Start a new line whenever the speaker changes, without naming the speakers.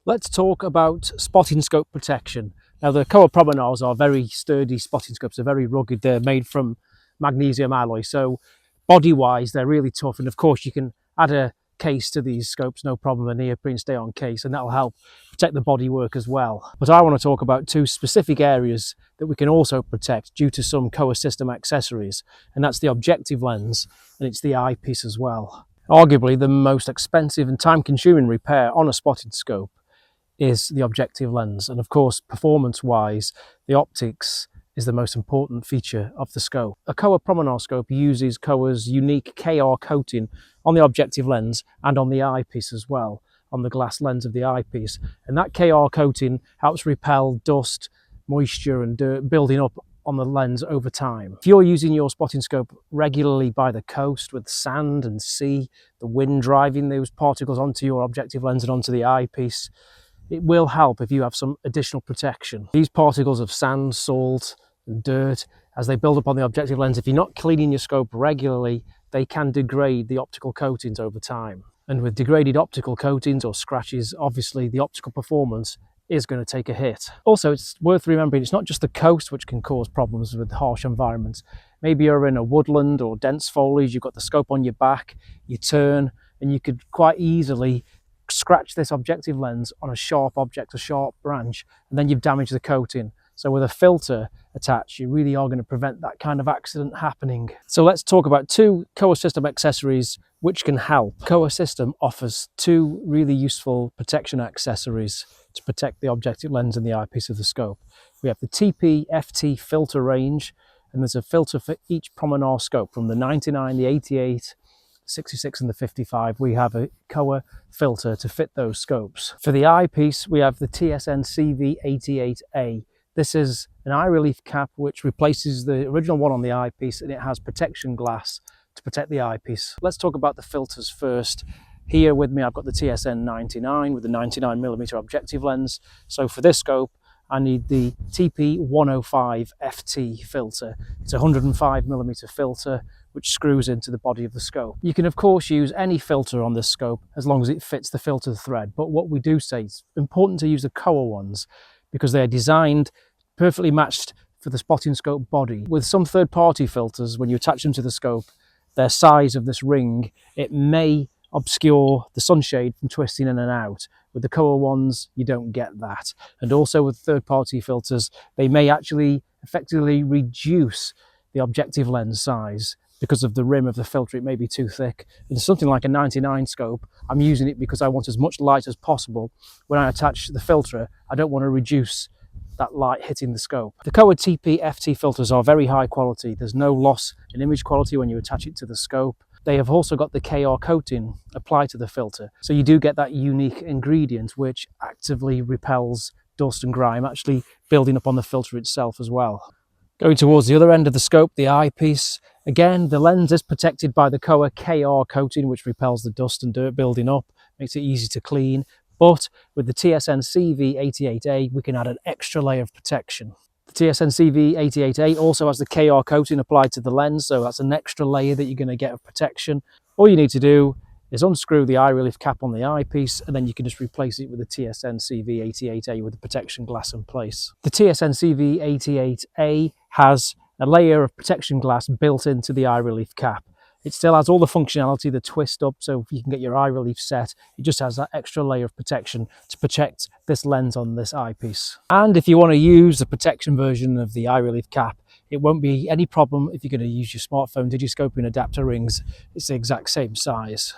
Let's talk about spotting scope protection. Now the Kowa Promenades are very sturdy spotting scopes, they're very rugged, they're made from magnesium alloy, so body-wise they're really tough, and of course you can add a case to these scopes, no problem, a neoprene stay-on case, and that'll help protect the bodywork as well. But I want to talk about two specific areas that we can also protect due to some Kowa system accessories, and that's the objective lens and it's the eyepiece as well. Arguably the most expensive and time-consuming repair on a spotting scope is the objective lens, and of course performance wise the optics is the most important feature of the scope. A Kowa Promenade scope uses Kowa's unique KR coating on the objective lens and on the eyepiece as well, on the glass lens of the eyepiece, and that KR coating helps repel dust, moisture and dirt building up on the lens over time. If you're using your spotting scope regularly by the coast with sand and sea, the wind driving those particles onto your objective lens and onto the eyepiece, it will help if you have some additional protection. These particles of sand, salt and dirt, as they build up on the objective lens, if you're not cleaning your scope regularly, they can degrade the optical coatings over time. And with degraded optical coatings or scratches, obviously the optical performance is going to take a hit. Also, it's worth remembering it's not just the coast which can cause problems with harsh environments. Maybe you're in a woodland or dense foliage, you've got the scope on your back, you turn and you could quite easily scratch this objective lens on a sharp object, a sharp branch, and then you've damaged the coating. So with a filter attached, you really are going to prevent that kind of accident happening. So let's talk about two Kowa system accessories which can help. Kowa system offers two really useful protection accessories to protect the objective lens and the eyepiece of the scope. We have the TP-FT filter range, and there's a filter for each Promenade scope. From the 99, the 88, 66 and the 55, we have a Kowa filter to fit those scopes. For the eyepiece, we have the TSN CV88A. This is an eye relief cap which replaces the original one on the eyepiece, and it has protection glass to protect the eyepiece. Let's talk about the filters first. Here with me I've got the TSN 99 with the 99mm objective lens. So for this scope I need the TP105 FT filter. It's a 105mm filter which screws into the body of the scope. You can of course use any filter on this scope as long as it fits the filter thread, but what we do say is important to use the Kowa ones because they are designed perfectly matched for the spotting scope body. With some third-party filters, when you attach them to the scope, their size of this ring, it may obscure the sunshade from twisting in and out. With the Kowa ones, you don't get that. And also with third-party filters, they may actually effectively reduce the objective lens size because of the rim of the filter. It may be too thick. And something like a 99 scope, I'm using it because I want as much light as possible. When I attach the filter, I don't want to reduce that light hitting the scope. The Kowa TP-FT filters are very high quality. There's no loss in image quality when you attach it to the scope. They have also got the KR coating applied to the filter. So you do get that unique ingredient which actively repels dust and grime, actually building up on the filter itself as well. Going towards the other end of the scope, the eyepiece, again, the lens is protected by the Kowa KR coating, which repels the dust and dirt building up, makes it easy to clean. But with the TSN CV88A, we can add an extra layer of protection. The TSN CV88A also has the KR coating applied to the lens, so that's an extra layer that you're going to get of protection. All you need to do is unscrew the eye relief cap on the eyepiece, and then you can just replace it with the TSN CV88A with the protection glass in place. The TSN CV88A has a layer of protection glass built into the eye relief cap. It still has all the functionality, the twist up, so you can get your eye relief set. It just has that extra layer of protection to protect this lens on this eyepiece. And if you want to use the protection version of the eye relief cap, it won't be any problem if you're going to use your smartphone digiscoping adapter rings. It's the exact same size.